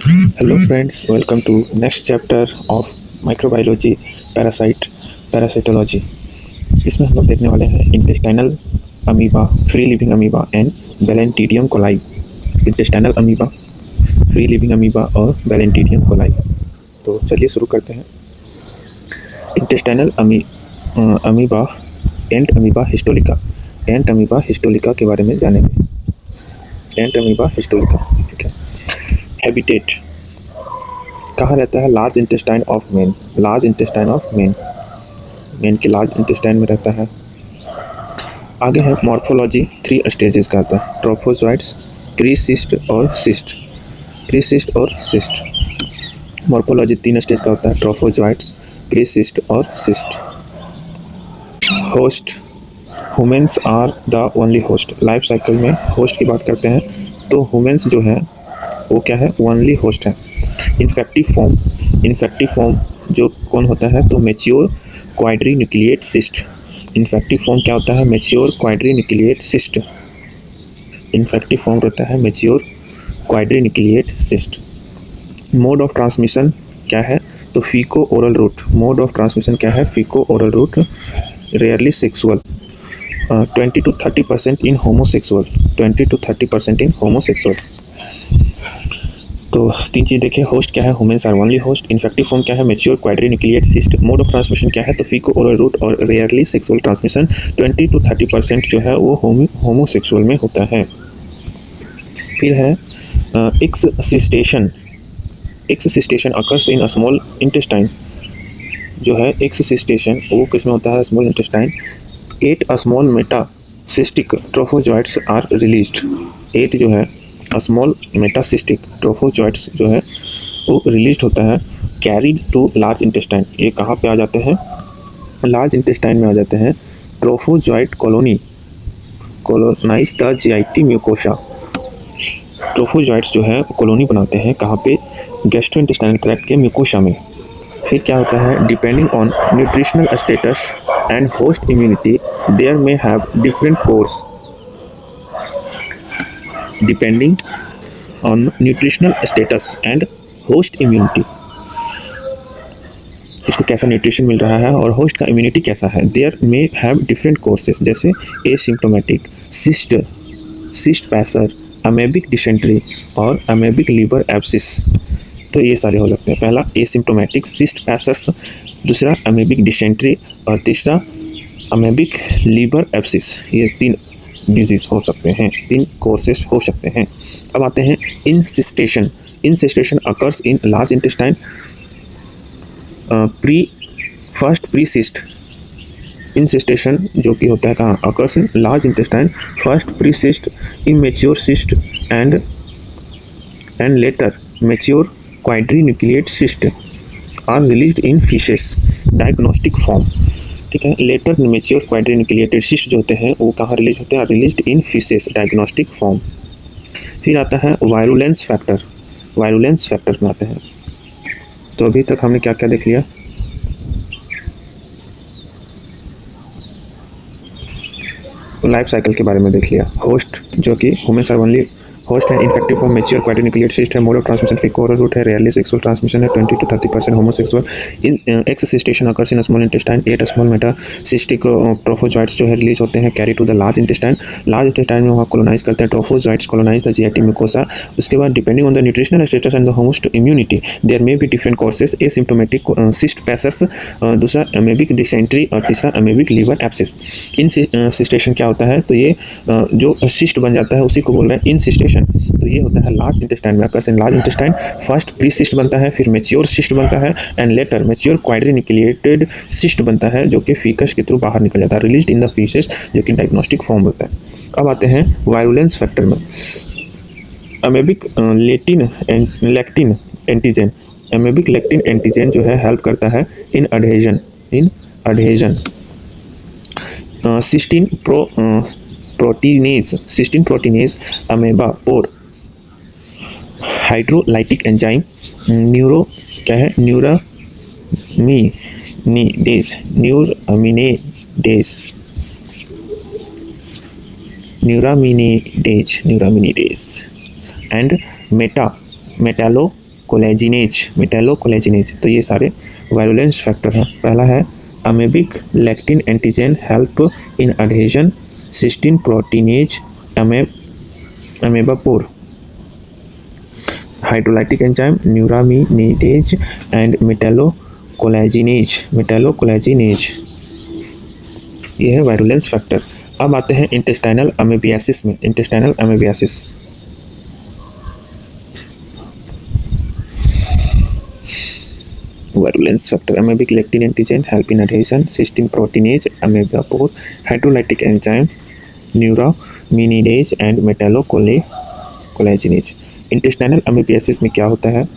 Hello friends, welcome to next chapter of microbiology parasitology। इसमें हम लोग देखने वाले हैं intestinal amoeba, free living amoeba and Balantidium coli. Intestinal amoeba, free living amoeba और Balantidium coli. तो चलिए शुरू करते हैं। Intestinal amoeba Entamoeba histolytica. Entamoeba histolytica के बारे में जानेंगे। एंट अमीबा हिस्टोलिका, ठीक है। हैबिटेट कहाँ रहता है? Large intestine of main. Large intestine of main, main के लार्ज इंटेस्टाइन में रहता है। आगे है मॉर्फोलॉजी, 3 स्टेजेस का आता है। ट्रोफोजोइट्स, प्रीसिस्ट और सिस्ट। प्रीसिस्ट और सिस्ट। मॉर्फोलॉजी 3 स्टेज का होता है। ट्रोफोजोइट्स, प्रीसिस्ट और cyst. Host, humans are the only host. Life cycle में होस्ट की बात करते हैं तो ह्यूमन्स जो है वो क्या है? ओनली होस्ट है। इन्फेक्टिव फॉर्म, इन्फेक्टिव फॉर्म जो कौन होता है? तो mature quadrinucleate cyst. Infective form क्या होता है? Mature quadrinucleate cyst. Infective form रहता है mature quadrinucleate cyst. Mode of transmission क्या है? तो faeco oral route. Mode of transmission क्या है? Faeco oral route. Rarely sexual. 20 to 30% in homosexual. 20 to 30% in homosexual. तो 3 चीज़ देखिए। होस्ट क्या है? Humans are only host. Infective form क्या है? Mature quadrinucleate cyst. Mode of transmission क्या है? तो फीको ओरल रूट और रेयरली सेक्सुअल ट्रांसमिशन। 20 to 30% जो है वो होमोसेक्सुअल में होता है। फिर है excystation. Excystation occurs in small intestine. जो है एक्ससिस्टेशन वो किसमें होता है? Small intestine. 8 small metacystic trophozoites are released. 8 जो है स्मॉल मेटासिस्टिक ट्रोफोजोइट्स जो है वो रिलीज होता है। Carried to large intestine. ये कहाँ पे आ जाते हैं? लार्ज इंटेस्टाइन में आ जाते हैं। Trophozoite colony colonise the GIT mucosa. Trophozoites जो है कॉलोनी बनाते हैं कहाँ पे? गैस्ट्रोइंटेस्टाइनल ट्रैक्ट के म्यूकोसा में। फिर क्या होता है? Depending on nutritional status and host immunity there may have different course. Depending on nutritional status and host immunity, इसको कैसा न्यूट्रिशन मिल रहा है और होस्ट का इम्यूनिटी कैसा है। There may have different courses, जैसे asymptomatic, cyst, cyst passer, amoebic dysentery और अमेबिक लीवर एब्सिस। तो ये सारे हो सकते हैं। पहला एसिम्प्टोमेटिक सिस्ट पैसस, दूसरा अमेबिक डिसेंट्री और तीसरा अमेबिक लीवर एब्सिस। ये 3 डिजीज हो सकते हैं, 3 कोर्सेस हो सकते हैं। अब आते हैं encystation. Encystation occurs in large intestine precyst. Encystation जो कि होता है कहाँ? Occurs in large intestine first precyst, immature cyst and later mature quadrinucleate cyst are released in faeces. Diagnostic form, ठीक है। लेटर मैच्योर क्वाड्रीन्यूक्लिएटेड सिस्ट जो होते हैं वो कहाँ रिलीज होते हैं? Released in faeces. Diagnostic form. फिर आता है वायरुलेंस फैक्टर। वायरुलेंस फैक्टर में आते हैं। तो अभी तक हमने क्या क्या देख लिया? लाइफ साइकिल के बारे में देख लिया। होस्ट जो कि ह्यूमन्स आर ओनली होस्ट है। Infective form mature quadrinucleate cyst है। Mode of transmission faeco oral route है। रेयरली सेक्सुअल ट्रांसमिशन है। 20 to 30% homosexual. In excystation occurs in small intestine. 8 small metacystic trophozoites जो है रिलीज होते हैं। Carry to the large intestine. Large intestine में वहाँ colonise करते हैं। Trophozoites colonise the GIT mucosa. उसके बाद depending on the nutritional status and the host immunity there may be different courses. Asymptomatic cyst passers, दूसरा amoebic dysentery और तीसरा amoebic liver abscess. इंसिस्टेशन क्या होता है? तो ये जो सिस्ट बन जाता है उसी को बोल रहे हैं इंसिस्टेशन। तो ये होता है लार्ज इंटेस्टाइन में। Occurs in large intestine first precyst बनता है, फिर मैच्योर सिस्ट बनता है and later mature quadrinucleated cyst बनता है जो कि फीकस के थ्रू बाहर निकल जाता है। रिलीज्ड इन द फीसेस, जो कि डायग्नोस्टिक फॉर्म होता है। अब आते हैं वायरुलेंस फैक्टर में। Amoebic lectin antigen. Amoebic lectin antigen जो है हेल्प करता है in adhesion. Cysteine proteinase amoebapore hydrolytic enzyme. Neuro क्या है? Neuraminidase and metallocollagenase. तो ये सारे वायरुलेंस फैक्टर हैं। पहला है amoebic lectin antigen help in adhesion, cysteine proteinase, amoebapore, hydrolytic enzyme, neuraminidase and metallocollagenase. ये है वायरुलेंस फैक्टर। अब आते हैं इंटेस्टाइनल अमेबियासिस में। Intestinal amoebiasis virulence factor amoebic lectin antigen help in adhesion, cysteine proteinase, amoebapore, hydrolytic enzyme, neuraminidase and metallocollagenase. Intestinal amoebiasis में क्या होता है?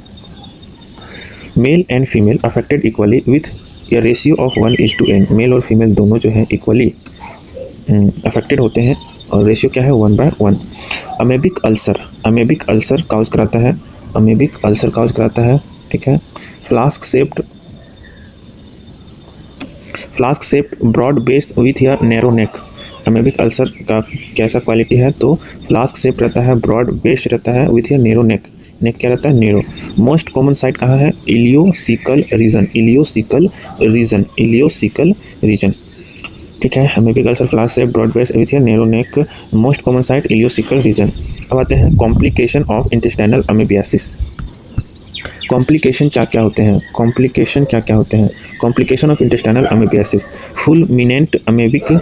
Male and female affected equally with a ratio of 1:n। Male और female दोनों जो है equally affected होते हैं और रेशियो क्या है? 1/1। अमेबिक अल्सर काउज कराता है, ठीक है। Flask shaped broad base with या नैरो नेक। अमेबिक अल्सर का कैसा क्वालिटी है? तो फ्लास्क शेप रहता है, ब्रॉड बेस रहता है, विथ या नैरो नेक क्या रहता है? नैरो। मोस्ट कॉमन साइट कहाँ है? इलियोसिकल रीजन, ठीक है। Amoebic ulcer, flask shape, broad base with या narrow neck, most common site ileocaecal region. अब आते हैं complication of intestinal amoebiasis. Complication क्या क्या होते हैं? Complication of intestinal amoebiasis. Fulminant amoebic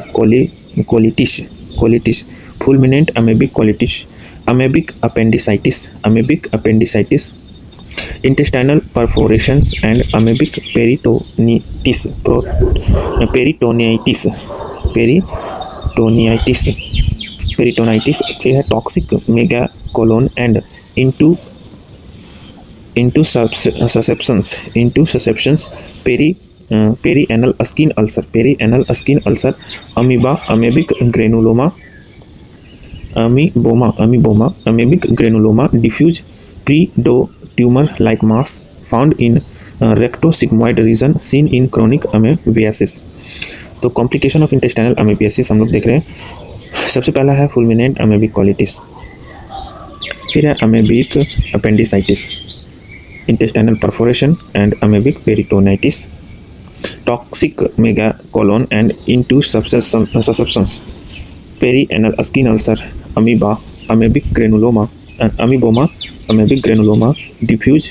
colitis, fulminant amoebic colitis, amoebic appendicitis, intestinal perforations and amoebic peritonitis. के है toxic megacolon and into susceptions, perianal skin ulcer, amoebic granuloma, amoebic granuloma, diffuse pre-tumor like mass found in rectosigmoid region seen in chronic amebiasis। तो complication of intestinal अमेबियासिस हम लोग देख रहे हैं। सबसे पहला है फुलमिनेंट अमेबिक कोलिटिस, फिर है amoebic appendicitis, intestinal perforation and amoebic peritonitis, toxic megacolon and into susceptions, perianal skin ulcer, amoebic granuloma and amoebic granuloma, diffuse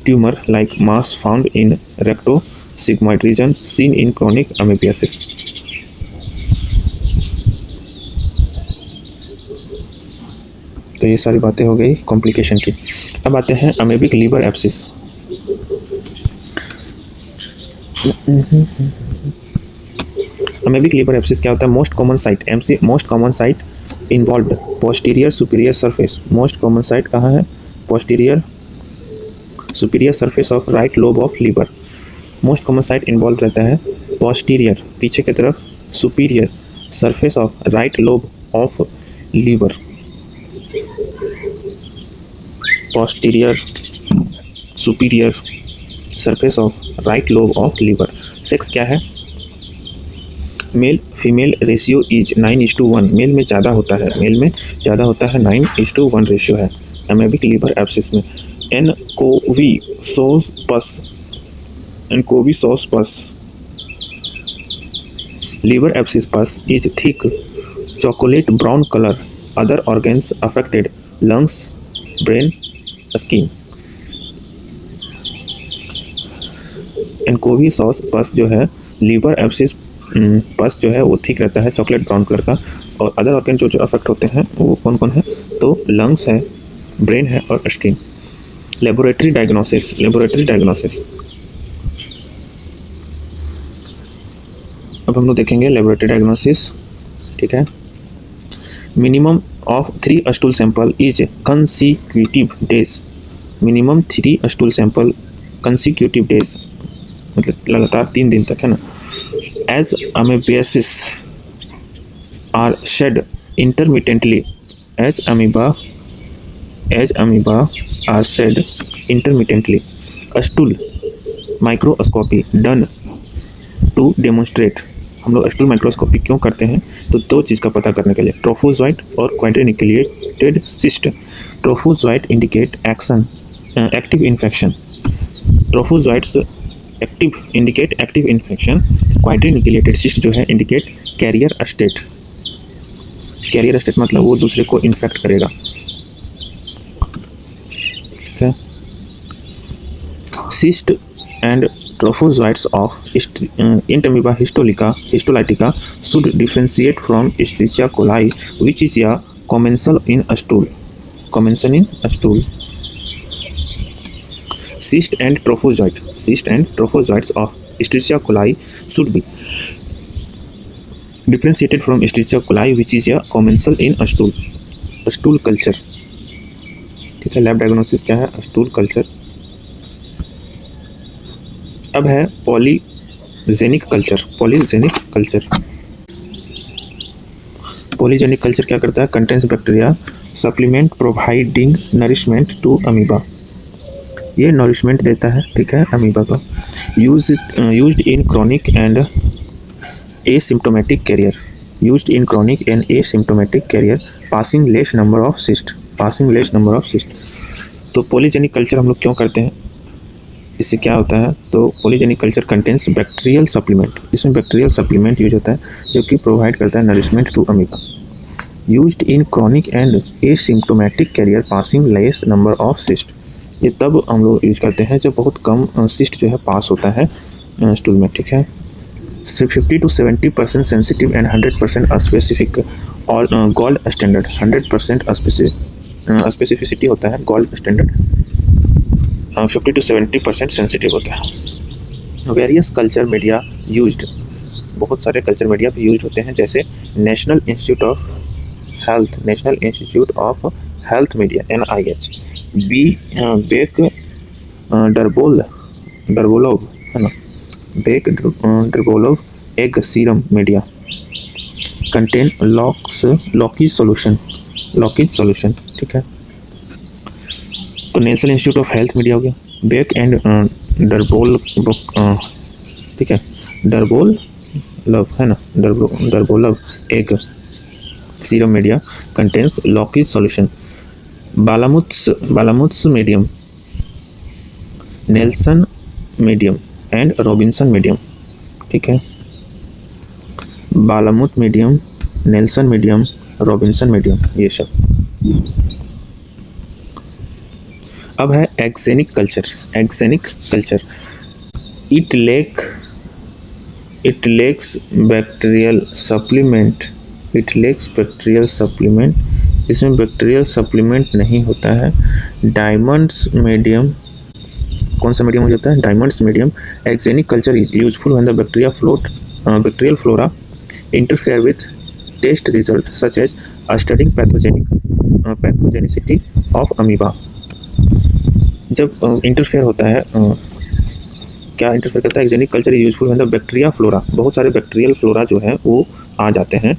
tumor like mass found in rectosigmoid region seen in chronic amebiasis। तो ये सारी बातें हो गई complication की। अब आते हैं amoebic liver abscess. Amoebic liver abscess क्या होता है? Most common site involved posterior superior surface. Most common site कहाँ है? Posterior superior surface of right lobe of liver. Most common site involve रहता है पोस्टीरियर पीछे की तरफ, superior surface of right lobe of liver. posterior superior surface of right lobe of liver। Sex क्या है? Male female ratio is 9:1। Male में ज़्यादा होता है 9:1 रेशियो है अमेबिक लीवर एब्सिस में। Anchovy sauce pus liver abscess pus is thick chocolate brown colour. Other organs affected lungs, brain, skin. Anchovy sauce pus जो है लीवर एब्सिस पस जो है वो ठीक रहता है चॉकलेट ब्राउन कलर का। और अदर ऑर्गन जो अफेक्ट होते हैं वो कौन कौन है? तो लंग्स है, ब्रेन है और स्किन। Laboratory diagnosis. अब हम लोग देखेंगे लेबोरेटरी डायग्नोसिस, ठीक है। Minimum of 3 stool sample is consecutive days। Minimum 3 stool sample consecutive days मतलब लगातार 3 दिन तक, है ना। as amebiasis are shed intermittently, as amoeba are shed intermittently। stool microscopy done to demonstrate। हम लोग स्टूल माइक्रोस्कोपी क्यों करते हैं? तो 2 चीज़ का पता करने के लिए, ट्रोफोजॉइट और quadrinucleated cyst. Trophozoite indicate action active infection, trophozoites active indicate active infection, quadrinucleated cyst जो है indicate carrier state. Carrier state मतलब वो दूसरे को इन्फेक्ट करेगा। ठीक है। Cyst and trophozoites of Entamoeba histolytica should differentiate from Escherichia coli, which is a commensal in a stool. Cyst and trophozoites of Escherichia coli should be differentiated from Escherichia coli, which is a commensal in a stool. Stool culture, ठीक है। Lab diagnosis क्या है? Stool culture. अब है polygenic culture. Polygenic culture क्या करता है? Contains bacteria supplement providing nourishment to amoeba, ये नरिशमेंट देता है, ठीक है, अमीबा को। Used in chronic and asymptomatic carrier, passing less number of cyst. तो पॉलीजेनिक कल्चर हम लोग क्यों करते हैं? इससे क्या होता है? तो polygenic culture contains bacterial supplement, इसमें बैक्टीरियल सप्लीमेंट यूज होता है जो कि प्रोवाइड करता है nourishment to amoeba. Used in chronic and asymptomatic carrier, passing less number of cyst, ये तब हम लोग यूज करते हैं जब बहुत कम सिस्ट जो है पास होता है स्टूल में, ठीक है। 50 to 70% सेंसिटिव एंड 100% स्पेसिफिक और गोल्ड स्टैंडर्ड, 100% स्पेसिफिसिटी होता है, गोल्ड स्टैंडर्ड 50 to 70% सेंसिटिव होता है। वेरियस कल्चर मीडिया यूज्ड, बहुत सारे कल्चर मीडिया भी यूज होते हैं, जैसे national institute of health media NIH, Boeck Drbohlav है ना, Boeck Drbohlav egg serum media contain Locke's solution, ठीक है। तो national institute of health media हो गया, बेक एंड ठीक है, डर्बोलोव है ना, Drbohlav egg serum media contains Locke's solution. Balamuth's medium, Nelson medium and Robinson medium, ठीक है। Balamuth medium, Nelson medium, Robinson medium, ये सब। अब है axenic culture. It lacks bacterial supplement, इसमें बैक्टीरियल सप्लीमेंट नहीं होता है। डायमंड्स मीडियम, कौन सा मीडियम हो जाता है? Diamond's medium. Axenic culture is useful when the bacterial flora interfere with test result such as studying pathogenicity of amoeba. जब इंटरफेयर होता है, क्या इंटरफेयर करता है? Axenic culture is useful when the bacteria flora, बहुत सारे बैक्टीरियल फ्लोरा जो है वो आ जाते हैं,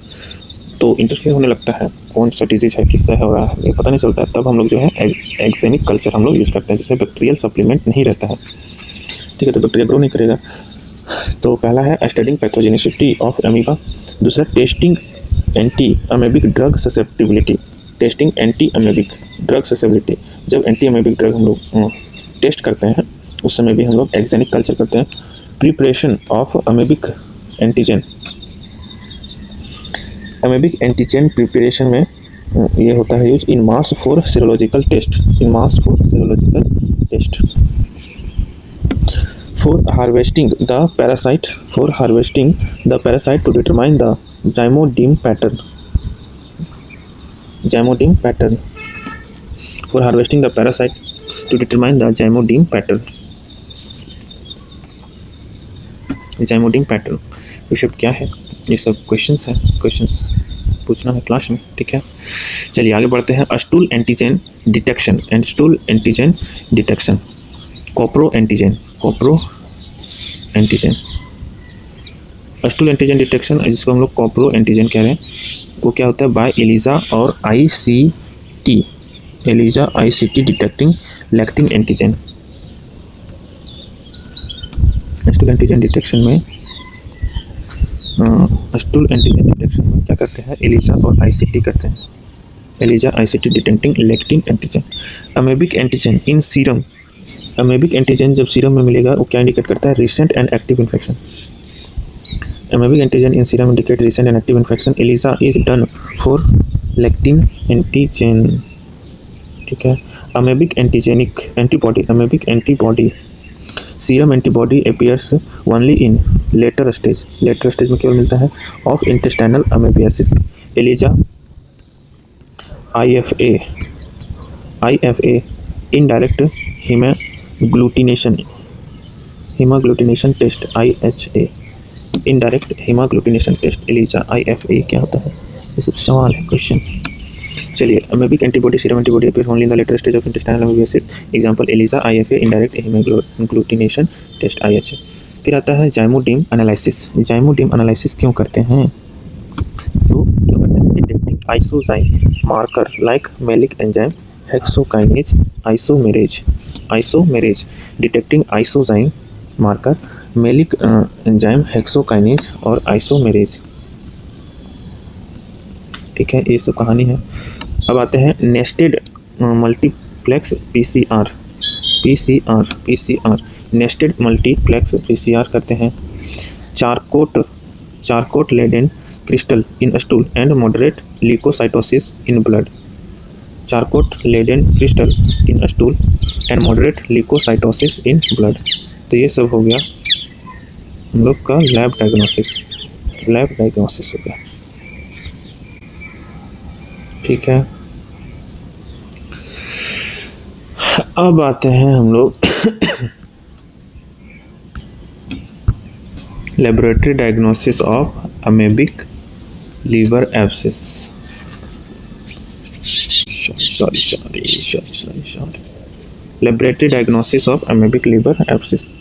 तो इंटरफेयर होने लगता है, कौन सा डिजीज है, किससे हो रहा है, ये पता नहीं चलता है, तब हम लोग जो है एक्सेनिक कल्चर हम लोग यूज़ करते हैं, जिसमें बैक्टीरियल सप्लीमेंट नहीं रहता है, ठीक है। तो बैक्टीरिया ग्रो नहीं करेगा। तो पहला है स्टडिंग पैथोजेनिसिटी ऑफ अमीबा, दूसरा testing anti amoebic drug susceptibility, जब एंटी अमेबिक ड्रग हम लोग टेस्ट करते हैं उस समय भी हम लोग एक्सेनिक कल्चर करते हैं। Preparation of amoebic antigen preparation में ये होता है use in mass for serological test, for harvesting the parasite to determine the zymodeme pattern, for harvesting the parasite to determine the zymodeme pattern. ये सब क्या है? ये सब क्वेश्चंस हैं, क्वेश्चंस पूछना है क्लास में, ठीक है। चलिए आगे बढ़ते हैं। Stool antigen detection, coproantigen, stool antigen detection जिसको हम लोग कोप्रो एंटीजन कह रहे हैं, वो क्या होता है? बाय एलिजा और ICT detecting lectin antigen. Stool antigen detection में क्या करते हैं? एलिजा और ICT करते हैं। ELISA ICT detecting lectin antigen. Amoebic antigen in serum, amoebic antigen जब सीरम में मिलेगा वो क्या इंडिकेट करता है? Recent and active infection. Amoebic antigen in serum indicate recent and active infection. ELISA is done for lectin antigen. ठीक है। Amoebic antigenic antibody, amoebic antibody serum antibody appears only in later stage, later stage में केवल मिलता है of intestinal amoebiasis. ELISA IFA indirect haemagglutination, haemagglutination test IHA indirect haemagglutination test. ELISA IFA क्या होता है? ये सब सवाल है, क्वेश्चन। चलिए, amoebic antibody serum antibody appears only in the later stage of intestinal amoebiasis. Example ELISA IFA indirect haemagglutination test IHA। फिर आता है जाइमोडिम एनालिसिस। जाइमोडिम एनालिसिस क्यों करते हैं? तो क्यों करते हैं? Detecting isozyme marker like malic enzyme hexokinase isomerase detecting isozyme marker malic enzyme hexokinase और आइसोमेरेज। ठीक है, ये सब कहानी है। अब आते हैं nested multiplex PCR nested multiplex PCR करते हैं। Charcot Leyden crystal in stool and moderate leucocytosis in blood. Charcot Leyden crystal in stool and moderate leucocytosis in blood. तो ये सब हो गया हम लोग का लैब डायग्नोसिस हो गया। ठीक है, अब आते हैं हम लोग laboratory diagnosis of amoebic liver abscess. Laboratory diagnosis of amoebic liver abscess.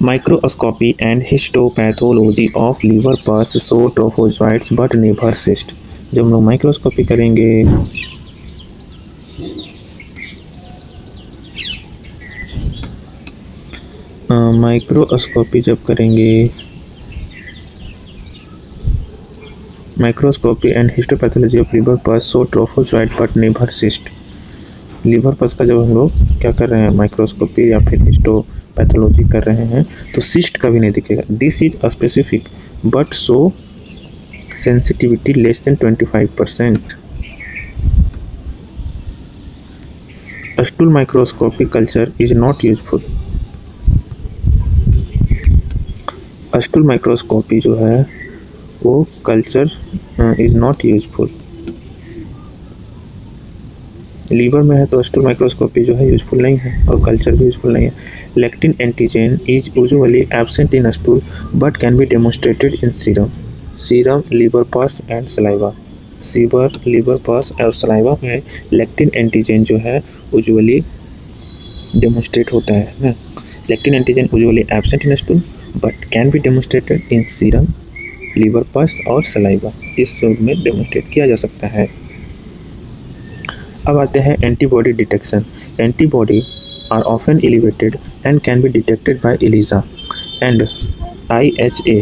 Microscopy and histopathology of liver pus show trophozoites but never cyst. जब हम लोग माइक्रोस्कोपी करेंगे microscopy and histopathology of liver pus show trophozoite but never cyst. Liver pus का जब हम लोग क्या कर रहे हैं, माइक्रोस्कोपी या फिर हिस्टोपैथोलॉजी कर रहे हैं, तो सिस्ट कभी नहीं दिखेगा। This is specific but show sensitivity less than 25%। Stool microscopy culture is not useful. Stool microscopy जो है वो culture is not useful. Liver में है तो स्टूल माइक्रोस्कोपी जो है यूजफुल नहीं है और कल्चर भी यूजफुल नहीं है। Lectin antigen is usually absent in stool but can be demonstrated in serum liver pus and saliva. Liver pus और सलाइवा में लेक्टिन एंटीजन जो है यूजुअली डेमोन्स्ट्रेट होता है ना। Lectin antigen usually absent in stool but can be demonstrated in serum liver pus और saliva. इस रूप में डेमोन्स्ट्रेट किया जा सकता है। अब आते हैं antibody detection. Antibody are often elevated and can be detected by ELISA and IHA।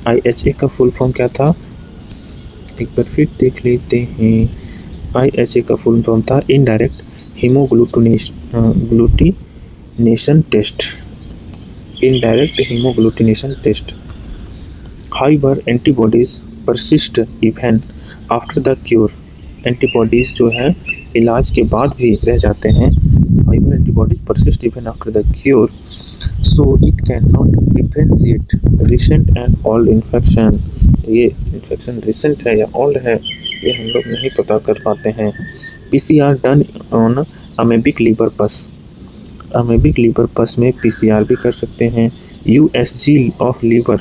IHA का फुल फॉर्म क्या था, एक बार फिर देख लेते हैं। IHA का फुल फॉर्म था indirect haemagglutination test. Indirect haemagglutination test. Higher antibodies persist even after the cure. Antibodies जो है इलाज के बाद भी रह जाते हैं। Higher antibodies persist even after the cure so it can not differentiate recent and old infection. ये इन्फेक्शन रिसेंट है या ओल्ड है ये हम लोग नहीं पता कर पाते हैं। PCR done on amoebic liver pus. Amoebic liver pus में PCR भी कर सकते हैं। USG of liver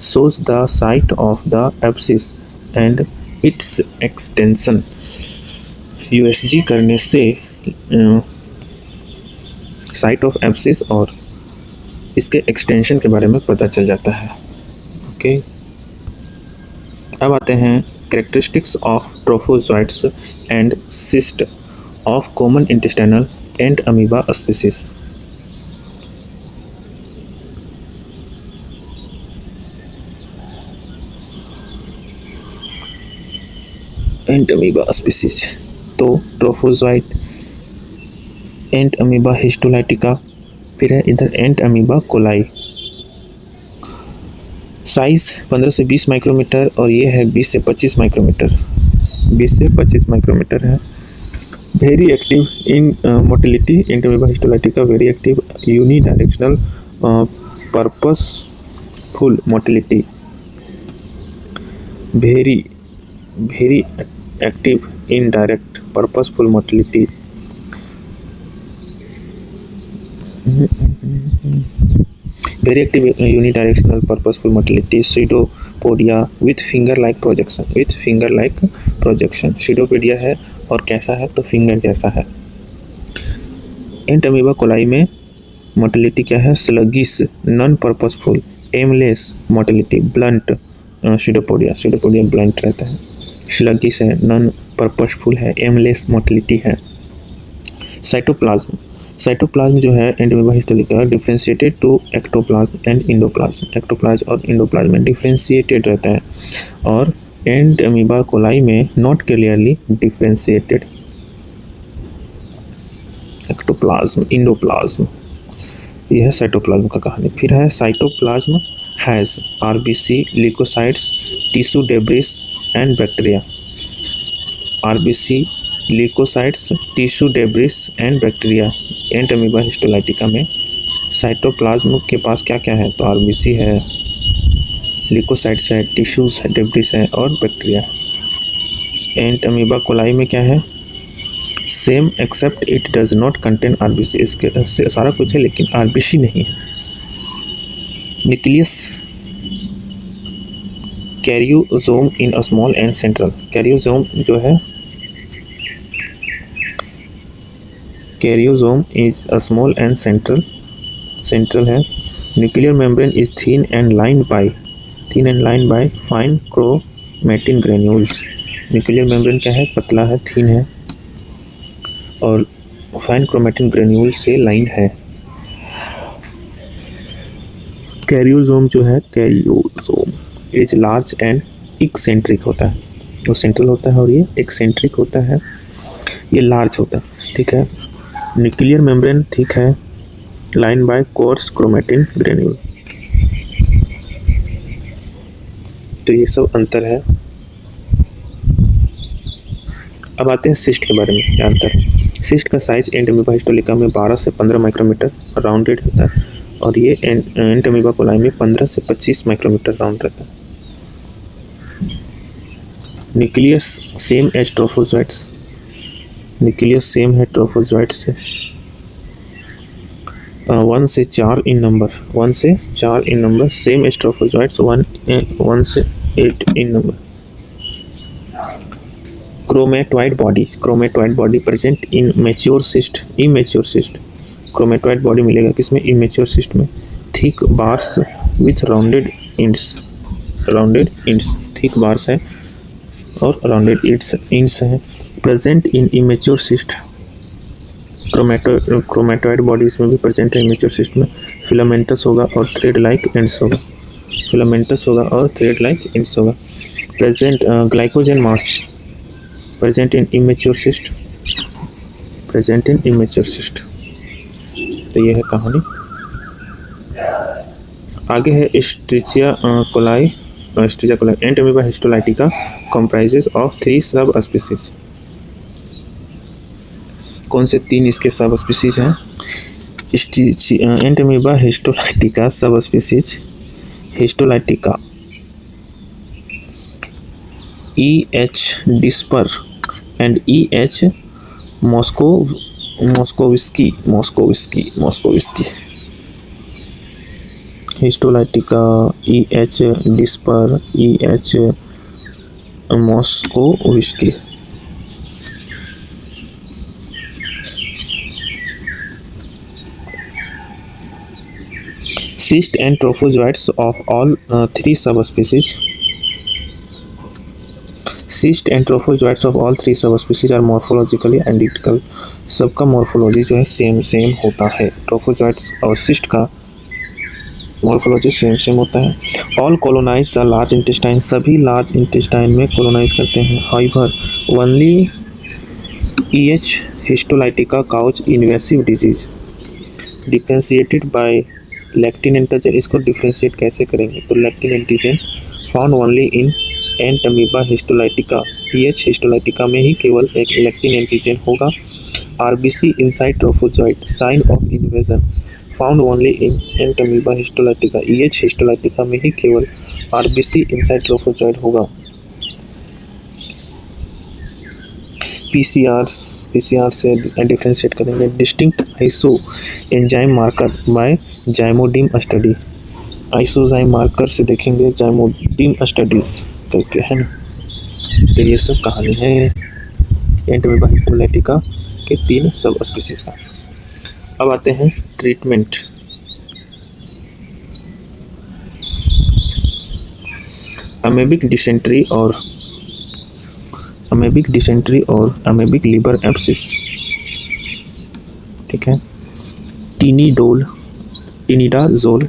shows the site of the abscess and its extension। USG करने से साइट ऑफ एब्सिस और इसके एक्सटेंशन के बारे में पता चल जाता है। ओके, अब आते हैं characteristics of trophozoites and cyst of common intestinal Entamoeba species. Entamoeba species, तो ट्रोफोजोइट, एंट अमीबा हिस्टोलाइटिका, फिर है इधर एंट अमीबा कोलाई। साइज 15 से 20 माइक्रोमीटर और ये है 20 से 25 माइक्रोमीटर, 20 से 25 माइक्रोमीटर है। Very active in motility, ant amoeba histolytica very active unidirectional purposeful motility, very active indirect purposeful motility, very active unidirectional purposeful motility, pseudopodia with finger like projection, pseudopodia है और कैसा है तो फिंगर जैसा है। Entamoeba coli में motility क्या है, sluggish, non purposeful, aimless motility, blunt, pseudopodia blunt रहता है, स्लगिश है, नॉन पर्पसफुल है, एमलेस मोटिलिटी है। साइटोप्लाज्म जो है Entamoeba histolytica differentiated to ectoplasm and endoplasm, ectoplasm और इंडोप्लाज्म में डिफरेंशिएटेड रहता है और एंट अमीबा कोलाई में not clearly differentiated. Ectoplasm, endoplasm, यह है साइटोप्लाज्म का कहानी। फिर है cytoplasm has RBC, leukocytes, tissue debris and bacteria. RBC, leukocytes, tissue debris and bacteria. Entamoeba histolytica में साइटोप्लाज्म के पास क्या क्या है, तो आरबीसी है, ल्यूकोसाइट्स है, टिश्यूज डेब्रिस है और बैक्टीरिया। एंट अमीबा कोलाई में क्या है, same except it does not contain RBC, इसके सारा कुछ है लेकिन आरबीसी नहीं है। Nucleus, karyosome in a small and central, karyosome जो है, karyosome is a small and central है। Nuclear membrane is thin and lined by fine chromatin granules. Nuclear membrane क्या है, पतला है, थिन है और फाइन क्रोमैटिन ग्रेन्यूल से लाइन है। कैरियोसोम जो है, karyosome is large and eccentric होता है, वो सेंट्रल होता है और ये एक्सेंट्रिक होता है, ये लार्ज होता है, ठीक है। न्यूक्लियर मेम्ब्रेन ठीक है, line by course chromatin granule, तो ये सब अंतर है। अब आते हैं सिस्ट के बारे में, क्या अंतर है। सिस्ट का साइज एंट अमीबा हिस्टोलाइटिका में 12 से 15 माइक्रोमीटर राउंडेड होता है और ये एंट अमीबा कोलाई में 15 से 25 माइक्रोमीटर राउंड रहता है। Nucleus same as trophozoites, nucleus same है ट्रोफोजोइट्स से, 1 से 4 in number, same as trophozoites, 1 से 8 in number. Chromatoid body present in mature cyst, chromatoid body मिलेगा किसमें, इमेच्योर सिस्ट में। Thick bars with rounded ends, thick bars है और rounded ends है। Present in immature cyst, chromatoid body इसमें भी present है इमेच्योर सिस्ट में। फिलामेंटस होगा और थ्रेड लाइक एंड्स होगा, present glycogen mass present in immature cyst, तो ये है कहानी। आगे है Escherichia coli. Entamoeba histolytica comprises of 3 sub species. कौन से 3 इसके सब स्पीसीज हैं, Entamoeba histolytica subspecies, histolytica E.H. Dispar and E.H. Moshkovskii, histolytica E.H. Dispar, E.H. Moshkovskii. Cyst and trophozoites of all 3 subspecies. Cyst and trophozoites of all 3 subspecies are morphologically identical. सबका morphology जो है same होता है। ट्रोफोजोइट्स और cyst का morphology same होता है। All colonize the large intestine, सभी लार्ज इंटेस्टाइन में कोलोनाइज करते हैं। However only EH histolytica cause invasive disease differentiated by lectin antigen. इसको डिफ्रेंशिएट कैसे करेंगे? तो lectin antigen found only in Entamoeba histolytica, EH histolytica में ही केवल एक लैक्टिन एंटीजन होगा। RBC inside trophozoite sign of invasion found only in Entamoeba histolytica, EH histolytica में ही केवल RBC इनसाइड ट्रोफोजॉइट होगा। PCR से डिफ्रेंशिएट करेंगे। Distinct isoenzyme marker by zymodeme study, isozyme marker से देखेंगे जाइमोडिम स्टडीज करके, है ना। तो ये सब कहानी है एंटमीबा हिस्टोलाइटिका के 3 सब स्पीसीज का। अब आते हैं ट्रीटमेंट। अमेबिक डिसेंट्री और अमेबिक लिवर एब्सिस, ठीक है। टिनिडाजोल, टिनिडाजोल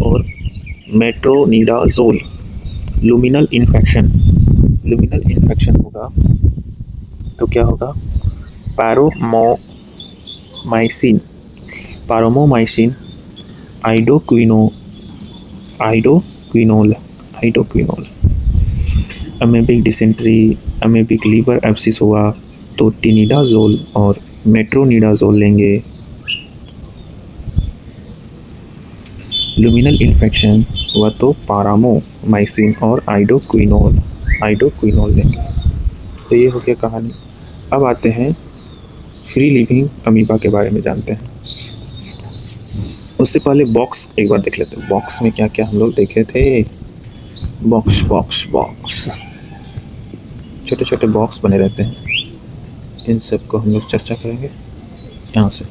और मेट्रोनिडाजोल। लुमिनल इन्फेक्शन होगा तो क्या होगा? Paromomycin, iodoquinol. Amoebic dysentery, amoebic liver abscess हुआ तो टिनिडाजोल और मेट्रोनिडाजोल लेंगे। लुमिनल इन्फेक्शन हुआ तो पारामोमाइसिन और आइडोक्विनोल लेंगे। तो ये हो गया कहानी। अब आते हैं फ्री लिविंग अमीबा के बारे में जानते हैं। उससे पहले बॉक्स एक बार देख लेते हैं। बॉक्स में क्या क्या हम लोग देखे थे? बॉक्स छोटे छोटे बॉक्स बने रहते हैं, इन सब को हम लोग चर्चा करेंगे यहाँ से।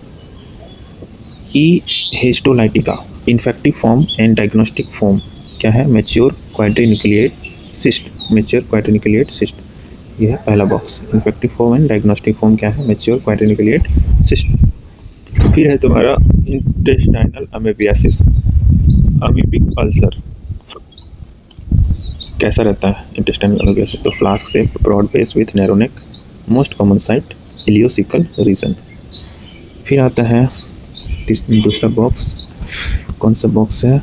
E histolytica infective form and diagnostic form क्या है? मैच्योर क्वाड्रिन्यूक्लिएट सिस्ट, ये है पहला box. Infective form and diagnostic form क्या है? Mature quadrinucleate cyst. फिर है तुम्हारा इंटेस्टाइनल अमेबियासिस, अमीबिक अल्सर। कैसा रहता है इंटेस्टाइनल अमेबियासिस? तो फ्लास्क से broad base with narrow neck, most common site ileocaecal region. फिर आता है दूसरा बॉक्स, कौन सा बॉक्स है?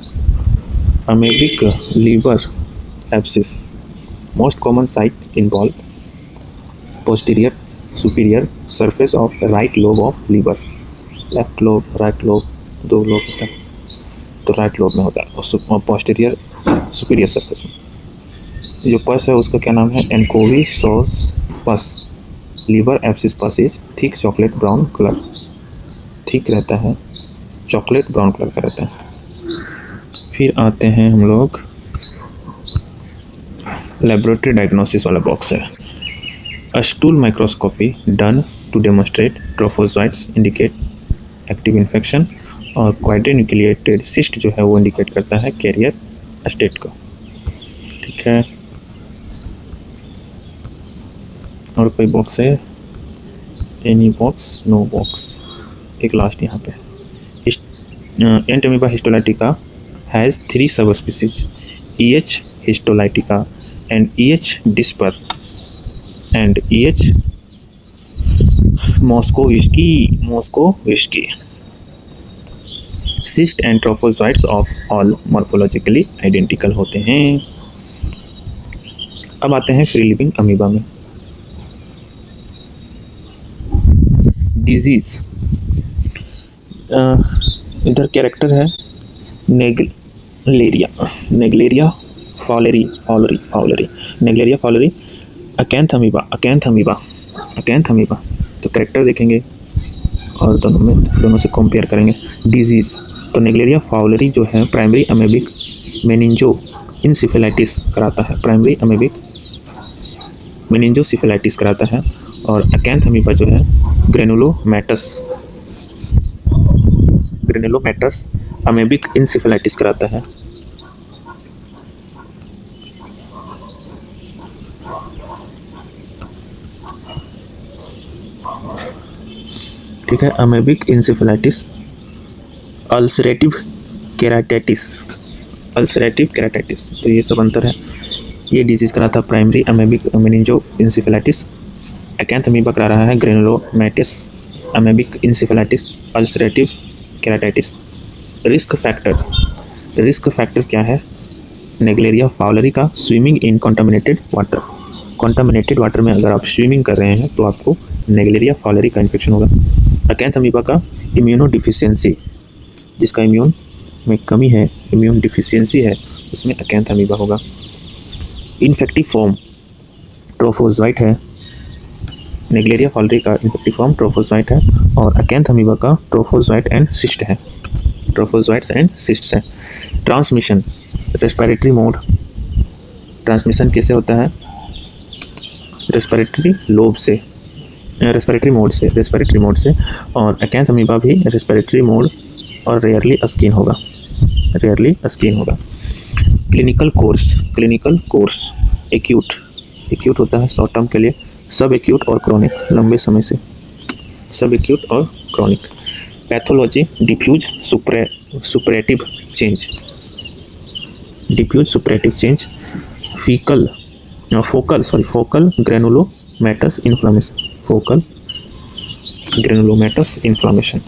Amoebic liver abscess, most common site involve posterior superior surface of right lobe of liver. Left lobe, right lobe, 2 lobe होता है, तो राइट लोब में होता है, और पोस्टीरियर सुपीरियर सरफेस में। जो पस है उसका क्या नाम है? एनकोविसोस pus. Liver abscess pus is thick chocolate brown colour, ठीक रहता है, चॉकलेट ब्राउन कलर का रहता है। फिर आते हैं हम लोग लेबोरेटरी डायग्नोसिस वाला बॉक्स है। Stool microscopy done to demonstrate trophozoites indicate active infection, और क्वाड्रिन्यूक्लिएटेड सिस्ट जो है वो इंडिकेट करता है कैरियर स्टेट को, ठीक है। और कोई बॉक्स है? Any box? No box. एक लास्ट यहाँ पे, Entamoeba histolytica has 3 subspecies, EH histolytica and EH dispar and EH moshkovskii. Cyst and trophozoites of all morphologically identical होते हैं। अब आते हैं फ्री लिविंग अमीबा में। डिजीज, इधर कैरेक्टर है Naegleria fowleri, Naegleria fowleri, Acanthamoeba. तो character देखेंगे और दोनों से कंपेयर करेंगे। डिजीज, तो नेग्लेरिया फाउलेरी जो है प्राइमरी अमेबिक मेनिंजो इंसेफेलाइटिस कराता है, प्राइमरी अमेबिक मेनिंजोसिफेलाइटिस कराता है। और अकैंथ अमीबा जो है ग्रेनुलोमैटस अमेबिक इंसेफेलाइटिस कराता है। ठीक है, amoebic encephalitis, ulcerative keratitis, ulcerative keratitis, तो ये सब अंतर है। ये डिजीज़ करा था primary amoebic meningoencephalitis, Acanthamoeba करा रहा है granulomatous amoebic encephalitis, ulcerative keratitis. Risk factor क्या है नेग्लेरिया फाउलरी का? स्विमिंग इन कॉन्टामिनेटेड वाटर में अगर आप स्विमिंग कर रहे हैं तो आपको नेग्लेरिया फाउलरी का इन्फेक्शन होगा। अकैंथ अमीबा का इम्यूनो डिफिशियंसी, जिसका इम्यून में कमी है, इम्यून डिफिशियंसी है, उसमें अकैंथ अमीबा होगा। इन्फेक्टिव फॉर्म ट्रोफोजोइट है, नेग्लेरिया फाउलरी का इन्फेक्टिव फॉर्म ट्रोफोजोइट है, और अकैंथ अमीबा का ट्रोफोजोइट एंड सिस्ट है, ट्रोफोजोइट्स एंड सिस्ट्स है। ट्रांसमिशन रेस्पिरेटरी मोड, ट्रांसमिशन कैसे होता है? रेस्पिरेटरी मोड से, और अकैंथ अमीबा भी रेस्पिरेटरी मोड और रेयरली स्किन होगा। क्लिनिकल कोर्स एक्यूट होता है शॉर्ट टर्म के लिए, सब एक्यूट और क्रॉनिक लंबे समय से, सब एक्यूट और chronic. Pathology diffuse suppurative change, focal granulomatous inflammation,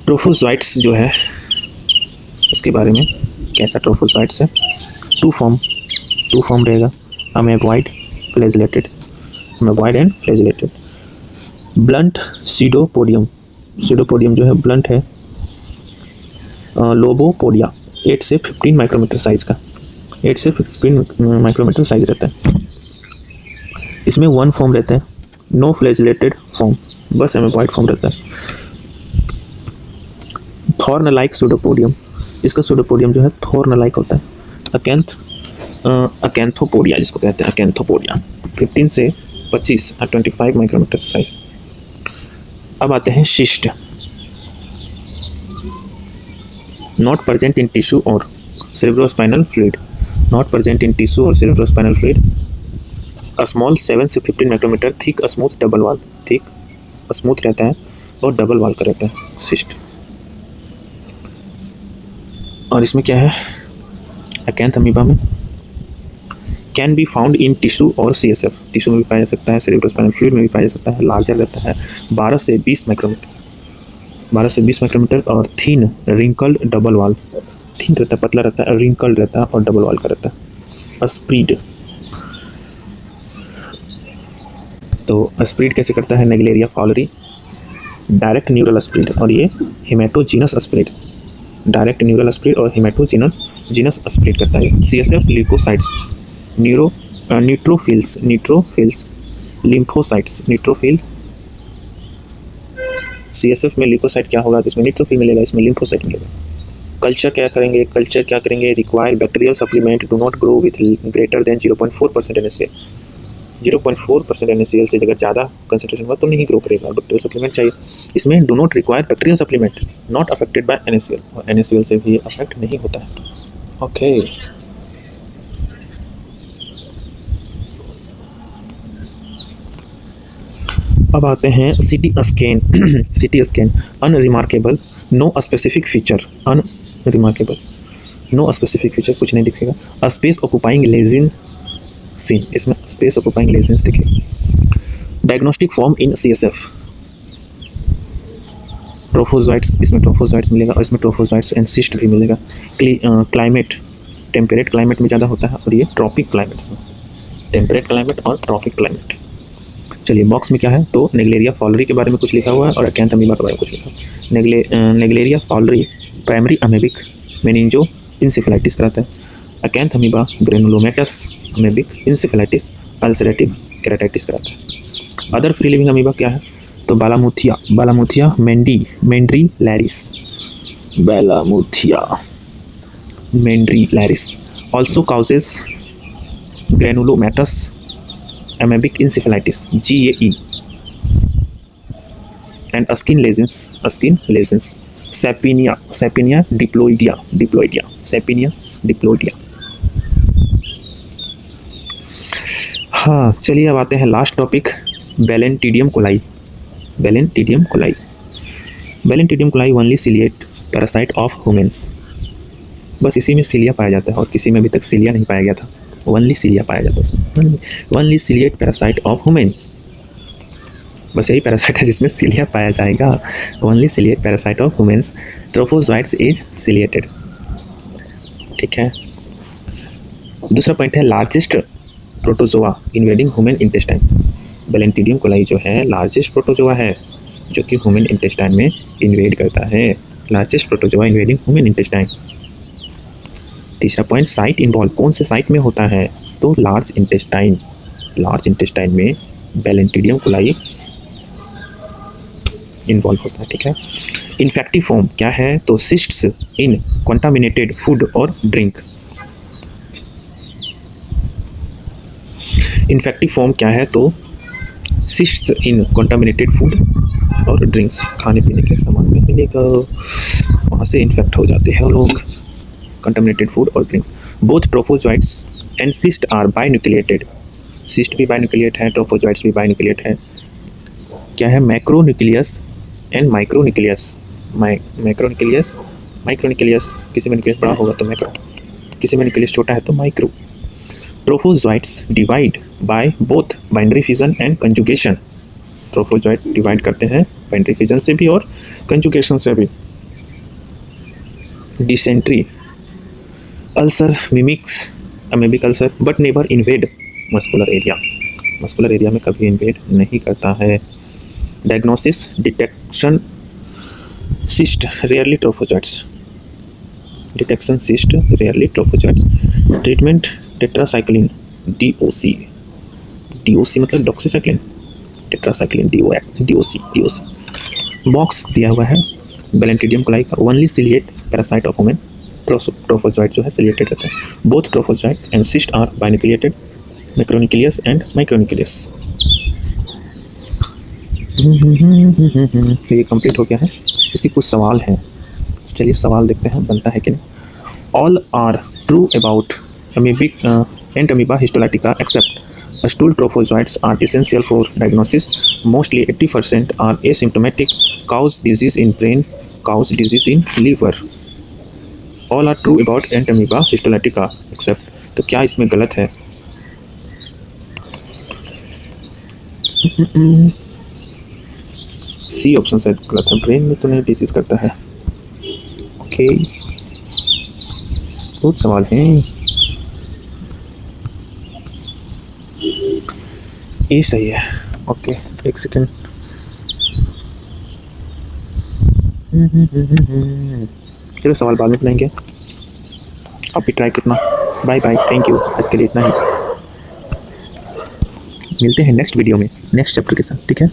trophozoites जो है उसके बारे में, कैसा ट्रोफोजोइट्स है? टू फॉर्म रहेगा, अमेबॉइड एंड फ्लैजिलेटेड। ब्लंट सीडोपोडियम जो है ब्लंट है। लोबोपोडिया 8 से 15 माइक्रोमीटर साइज का, 8 से 15 माइक्रोमीटर साइज रहता है। इसमें 1 फॉर्म रहता है, नो फ्लैजिलेटेड फॉर्म, बस एमेबॉइड फॉर्म रहता है। थॉर्न लाइक सूडोपोडियम, इसका सूडोपोडियम जो है थॉर्न लाइक होता है। अकैंथोपोडिया जिसको कहते हैं, अकैंथोपोडिया 15 से 25 और 25 माइक्रोमीटर साइज। अब आते हैं cyst, not present in tissue और सेरेब्रोस्पाइनल फ्लूइड, स्मॉल 7 से 15 micrometre, thick smooth double wall, thick smooth रहता है और डबल वॉल का रहता है सिस्ट। और इसमें क्या है अकैंथ अमीबा में? Can be found in tissue और CSF, टिश्यू में भी पाया जा सकता है, सेरेब्रोस्पाइनल फ्लूइड में भी पाया जा सकता है। लार्जर रहता है 12 से 20 माइक्रोमीटर और थीन रिंकल्ड डबल वॉल, थीन रहता है, पतला रहता है, रिंकल्ड रहता है और डबल वॉल का रहता है। स्प्रीड, तो स्प्रीड कैसे करता है Naegleria fowleri? Direct neural spread और ये hematogenous spread, direct neural spread और हेमेटोजीनस स्प्रीड करता है। CSF leukocytes, neutrophils, lymphocytes, neutrophil, CSF में ल्यूकोसाइट क्या होगा? तो इसमें न्यूट्रोफिल मिलेगा, इसमें लिम्फोसाइट मिलेगा। कल्चर क्या करेंगे? Require bacterial supplement, do not grow with greater than 0.4% NaCl, 0.4% NaCl से अगर ज़्यादा कंसंट्रेशन हुआ तो नहीं ग्रो करेगा, बैक्टीरियल सप्लीमेंट चाहिए। इसमें do not require bacterial supplement, not affected by NaCl, और NaCl से भी अफेक्ट नहीं होता है। ओके अब आते हैं CT scan, unremarkable, no specific feature, कुछ नहीं दिखेगा। स्पेस ऑक्यूपाइंग लेजिन सीन, इसमें स्पेस ऑक्यूपाइंग लेजिन्स दिखे। Diagnostic form in CSF, trophozoites, इसमें ट्रोफोजोइट्स मिलेगा और इसमें ट्रोफोजोइट्स एंड सिस्ट भी मिलेगा। क्लाइमेट, टेम्परेट क्लाइमेट में ज़्यादा होता है और ये ट्रॉपिक क्लाइमेट्स में, टेम्परेट क्लाइमेट और ट्रॉपिक क्लाइमेट। चलिए बॉक्स में क्या है? तो नेग्लेरिया फाउलरी के बारे में कुछ लिखा हुआ है और अकैंथ अमीबा के बारे में कुछ लिखा है। Naegleria fowleri primary amoebic meningoencephalitis कराता है। Acanthamoeba granulomatous amoebic encephalitis ulcerative keratitis कराता है। अदर फ्री लिविंग अमीबा क्या है? तो बालामुथिया मेंड्रीलैरिस also causes granulomatous amoebic encephalitis GAE and skin lesions Sapinia diploidea हाँ चलिए अब आते हैं last topic Balantidium coli, Balantidium coli, Balantidium coli only ciliate parasite of humans. बस इसी में सिलिया पाया जाता है और किसी में अभी तक सिलिया नहीं पाया गया था, ओनली सिलिया पाया जाता है उसमें, only ciliate parasite of humans. बस यही पैरासाइट है जिसमें सिलिया पाया जाएगा, only ciliate parasite of humans. Trophozoites is ciliated. ठीक है, दूसरा पॉइंट है largest protozoa invading human intestine. Balantidium coli जो है लार्जेस्ट प्रोटोजोआ है जो कि ह्यूमन इंटेस्टाइन में इन्वेड करता है, largest protozoa invading human intestine. तीसरा पॉइंट साइट इन्वॉल्व, कौन से साइट में होता है, तो लार्ज इंटेस्टाइन, लार्ज इंटेस्टाइन में बैलेंटिडियम कोलाई इन्वॉल्व होता है। ठीक है, इन्फेक्टिव फॉर्म क्या है, तो सिस्ट्स इन कंटामिनेटेड फूड और ड्रिंक। इन्फेक्टिव फॉर्म क्या है, तो सिस्ट्स इन कंटामिनेटेड फूड और ड्रिंक्स, खाने पीने के सामान में मिलेगा, वहाँ से इन्फेक्ट हो जाते हैं लोग, कंटामिनेटेड फूड और drinks. Both trophozoites and cyst are binucleated, cyst भी बाइन्यूक्लिएट है, ट्रोफोजोइट्स भी बाइन्यूक्लिएट है। क्या है, macronucleus and micronucleus, macronucleus, micronucleus, किसी में न्यूक्लियस बड़ा होगा तो मैक्रो, किसी में न्यूक्लियस छोटा है तो micro. Trophozoites divide by both binary fission and conjugation, trophozoite divide करते हैं बाइनरी फिजन से भी और कंजुगेशन से भी। Dysentery, ulcer mimics amoebic ulcer but never invade muscular area, muscular area में कभी इन्वेड नहीं करता है। Diagnosis detection cyst rarely trophozoites, detection cyst rarely trophozoites. Treatment tetracycline DOC, DOC मतलब डॉक्सीसाइक्लिन, टेट्रासाइक्लिन DOC। बॉक्स दिया हुआ है बैलेंटिडियम कोलाई का, only ciliate parasite of human, trophozoite जो है सिलिएटेड रहता है। Both trophozoite and cyst are binucleated, macronucleus and micronucleus. ये कंप्लीट हो गया है। इसके कुछ सवाल हैं, चलिए सवाल देखते हैं बनता है कि नहीं। All are true about amoebic and amoeba histolytica except stool trophozoites are essential for diagnosis. Mostly 80% are asymptomatic, cause disease in brain, cause disease in liver. All are true about ant amoeba histolytica except, तो क्या इसमें गलत है? C option से गलत है, brain में तो नहीं डिजीज करता है। ओके, बहुत सवाल हैं। ये सही है। ओके, एक सेकेंड। चलो सवाल बाद में बनाएंगे, आप भी ट्राई करना। बाय बाय, थैंक यू, आज के लिए इतना ही। मिलते हैं नेक्स्ट वीडियो में नेक्स्ट चैप्टर के साथ, ठीक है।